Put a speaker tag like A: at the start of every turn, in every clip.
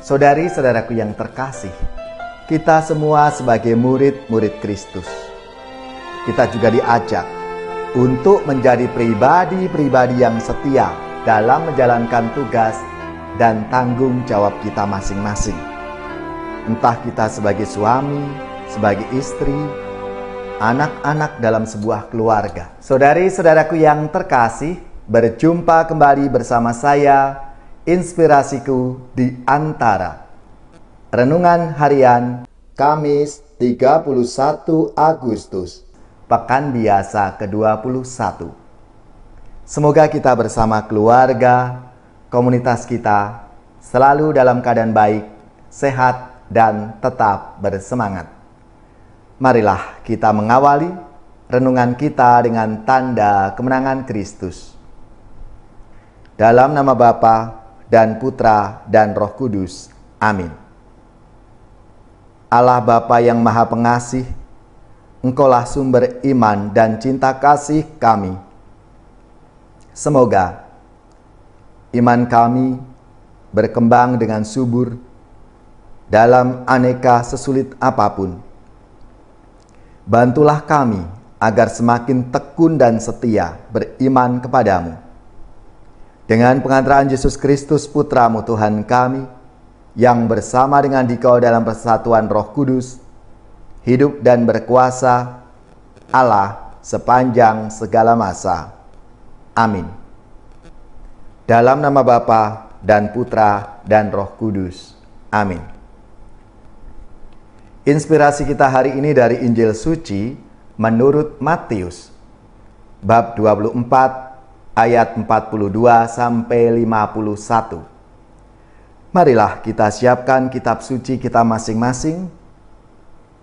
A: Saudari-saudaraku yang terkasih, kita semua sebagai murid-murid Kristus, kita juga diajak untuk menjadi pribadi-pribadi yang setia dalam menjalankan tugas dan tanggung jawab kita masing-masing. Entah kita sebagai suami, sebagai istri, anak-anak dalam sebuah keluarga. Saudari-saudaraku yang terkasih, berjumpa kembali bersama saya, Inspirasiku di Antara. Renungan harian Kamis 31 Agustus, Pekan Biasa ke-21. Semoga kita bersama keluarga, komunitas kita selalu dalam keadaan baik, sehat, dan tetap bersemangat. Marilah kita mengawali renungan kita dengan tanda kemenangan Kristus. Dalam nama Bapa dan Putra dan Roh Kudus. Amin. Allah Bapa yang Maha Pengasih, Engkaulah sumber iman dan cinta kasih kami. Semoga iman kami berkembang dengan subur dalam aneka sesulit apapun. Bantulah kami agar semakin tekun dan setia beriman kepadamu. Dengan pengantaran Yesus Kristus Putramu Tuhan kami, yang bersama dengan Dikau dalam persatuan Roh Kudus, hidup dan berkuasa Allah sepanjang segala masa. Amin. Dalam nama Bapa dan Putra dan Roh Kudus. Amin. Inspirasi kita hari ini dari Injil Suci menurut Matius, bab 24, ayat 42 sampai 51. Marilah kita siapkan kitab suci kita masing-masing.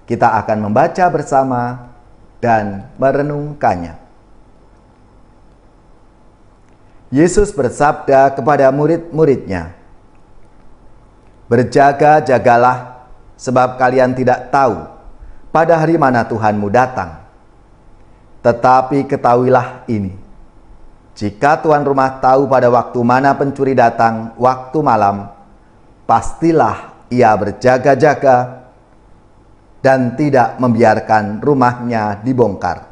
A: Kita akan membaca bersama dan merenungkannya. Yesus bersabda kepada murid-muridnya, "Berjaga-jagalah, sebab kalian tidak tahu pada hari mana Tuhanmu datang. Tetapi ketahuilah ini, jika tuan rumah tahu pada waktu mana pencuri datang, waktu malam, pastilah ia berjaga-jaga dan tidak membiarkan rumahnya dibongkar.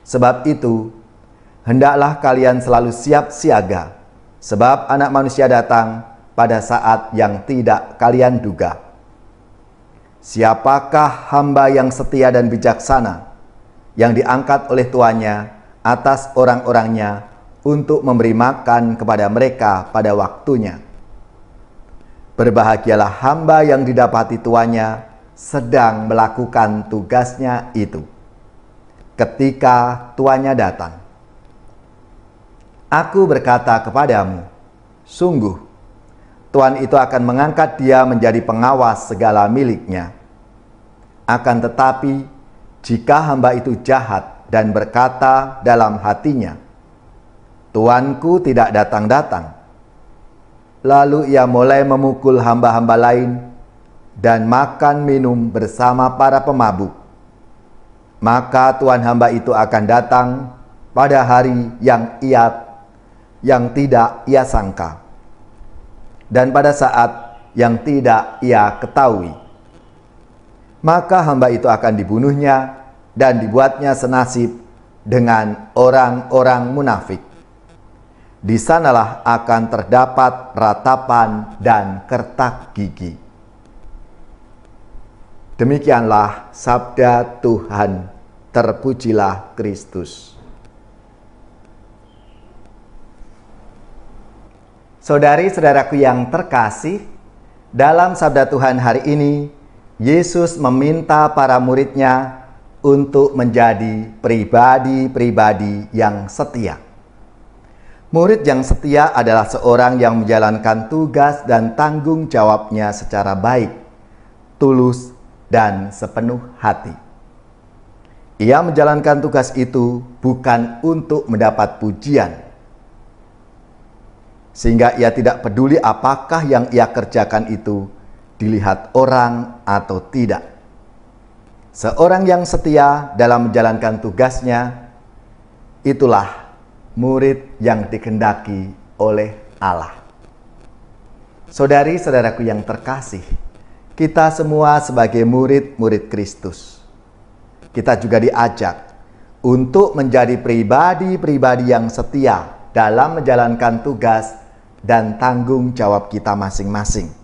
A: Sebab itu, hendaklah kalian selalu siap siaga, sebab Anak Manusia datang pada saat yang tidak kalian duga. Siapakah hamba yang setia dan bijaksana, yang diangkat oleh tuannya atas orang-orangnya untuk memberi makan kepada mereka pada waktunya? Berbahagialah hamba yang didapati tuannya sedang melakukan tugasnya itu ketika tuannya datang. Aku berkata kepadamu, sungguh, tuan itu akan mengangkat dia menjadi pengawas segala miliknya. Akan tetapi, jika hamba itu jahat dan berkata dalam hatinya, Tuanku tidak datang-datang, lalu ia mulai memukul hamba-hamba lain dan makan minum bersama para pemabuk, maka tuan hamba itu akan datang pada hari yang tidak ia sangka, dan pada saat yang tidak ia ketahui. Maka hamba itu akan dibunuhnya dan dibuatnya senasib dengan orang-orang munafik. Di sanalah akan terdapat ratapan dan kertak gigi." Demikianlah sabda Tuhan. Terpujilah Kristus. Saudari-saudaraku yang terkasih, dalam sabda Tuhan hari ini, Yesus meminta para muridnya untuk menjadi pribadi-pribadi yang setia. Murid yang setia adalah seorang yang menjalankan tugas dan tanggung jawabnya secara baik, tulus, dan sepenuh hati. Ia menjalankan tugas itu bukan untuk mendapat pujian, sehingga ia tidak peduli apakah yang ia kerjakan itu dilihat orang atau tidak. Seorang yang setia dalam menjalankan tugasnya, itulah murid yang dikehendaki oleh Allah. Saudari-saudaraku yang terkasih, kita semua sebagai murid-murid Kristus, kita juga diajak untuk menjadi pribadi-pribadi yang setia dalam menjalankan tugas dan tanggung jawab kita masing-masing.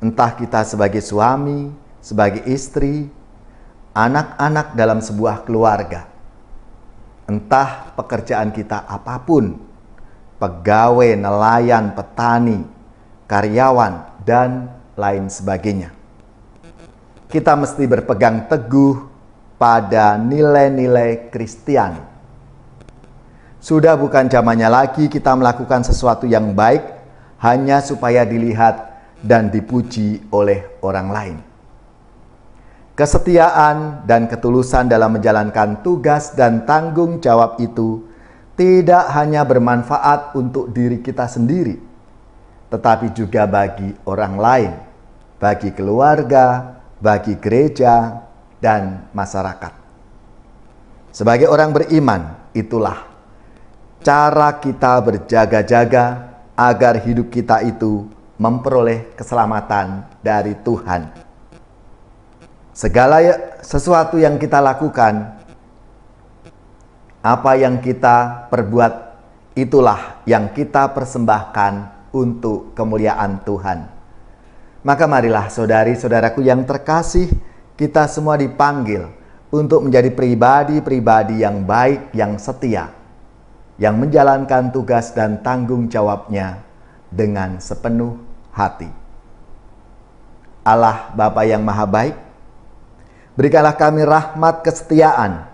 A: Entah kita sebagai suami, sebagai istri, anak-anak dalam sebuah keluarga, entah pekerjaan kita apapun, pegawai, nelayan, petani, karyawan, dan lain sebagainya. Kita mesti berpegang teguh pada nilai-nilai Kristiani. Sudah bukan zamannya lagi kita melakukan sesuatu yang baik hanya supaya dilihat dan dipuji oleh orang lain. Kesetiaan dan ketulusan dalam menjalankan tugas dan tanggung jawab itu tidak hanya bermanfaat untuk diri kita sendiri, tetapi juga bagi orang lain, bagi keluarga, bagi gereja, dan masyarakat. Sebagai orang beriman, itulah cara kita berjaga-jaga agar hidup kita itu memperoleh keselamatan dari Tuhan. Segala sesuatu yang kita lakukan, apa yang kita perbuat, itulah yang kita persembahkan untuk kemuliaan Tuhan. Maka marilah saudari-saudaraku yang terkasih, kita semua dipanggil untuk menjadi pribadi-pribadi yang baik, yang setia, yang menjalankan tugas dan tanggung jawabnya dengan sepenuh hati. Allah Bapa yang Maha Baik, berikanlah kami rahmat kesetiaan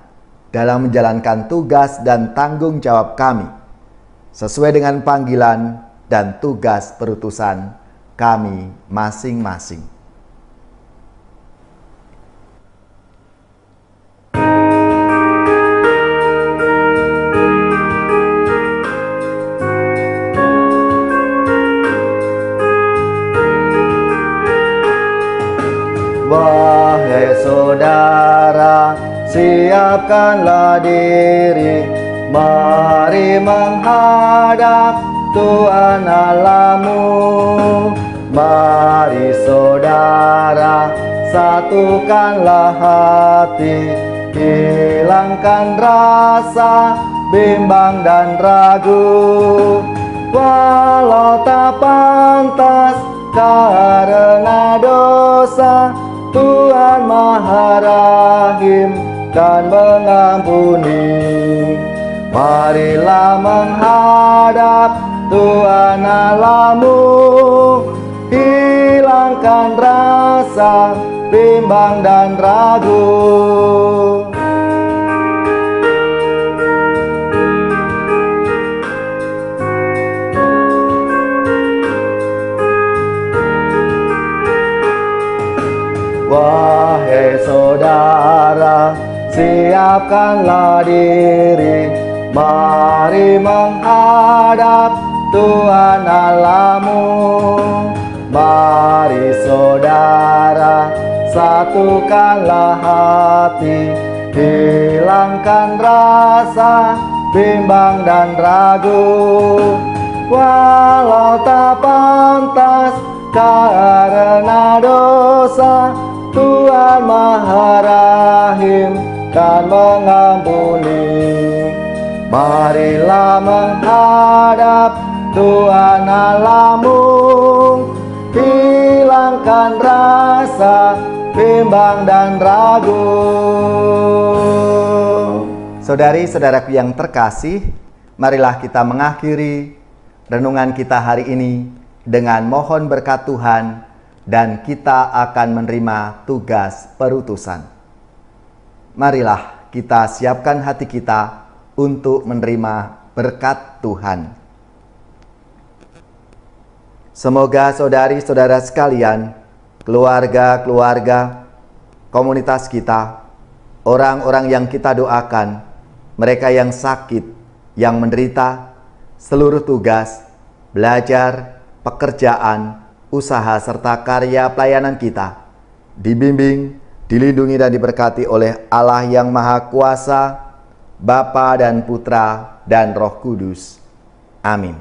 A: dalam menjalankan tugas dan tanggung jawab kami, sesuai dengan panggilan dan tugas perutusan kami masing-masing. Wahai saudara, siapkanlah diri, mari menghadap Tuhan Allahmu. Mari saudara, satukanlah hati, hilangkan rasa bimbang dan ragu. Walau tak pantas karena dosa, Tuhan Maha Rahim dan mengampuni. Marilah menghadap Tuhan Allahmu, hilangkan rasa bimbang dan ragu. Wahai saudara, siapkanlah diri, mari menghadap Tuhan Allahmu. Mari saudara, satukanlah hati, hilangkan rasa bimbang dan ragu. Walau tak pantas karena dosa, Tuhan Maha Rahim dan mengampuni. Marilah menghadap Tuhan Allahmu, hilangkan rasa bimbang dan ragu. Saudari-saudaraku yang terkasih, marilah kita mengakhiri renungan kita hari ini dengan mohon berkat Tuhan, dan kita akan menerima tugas perutusan. Marilah kita siapkan hati kita untuk menerima berkat Tuhan. Semoga saudari-saudara sekalian, keluarga-keluarga, komunitas kita, orang-orang yang kita doakan, mereka yang sakit, yang menderita, seluruh tugas, belajar, pekerjaan, usaha serta karya pelayanan kita dibimbing, dilindungi dan diberkati oleh Allah yang Maha Kuasa, Bapa dan Putra dan Roh Kudus. Amin.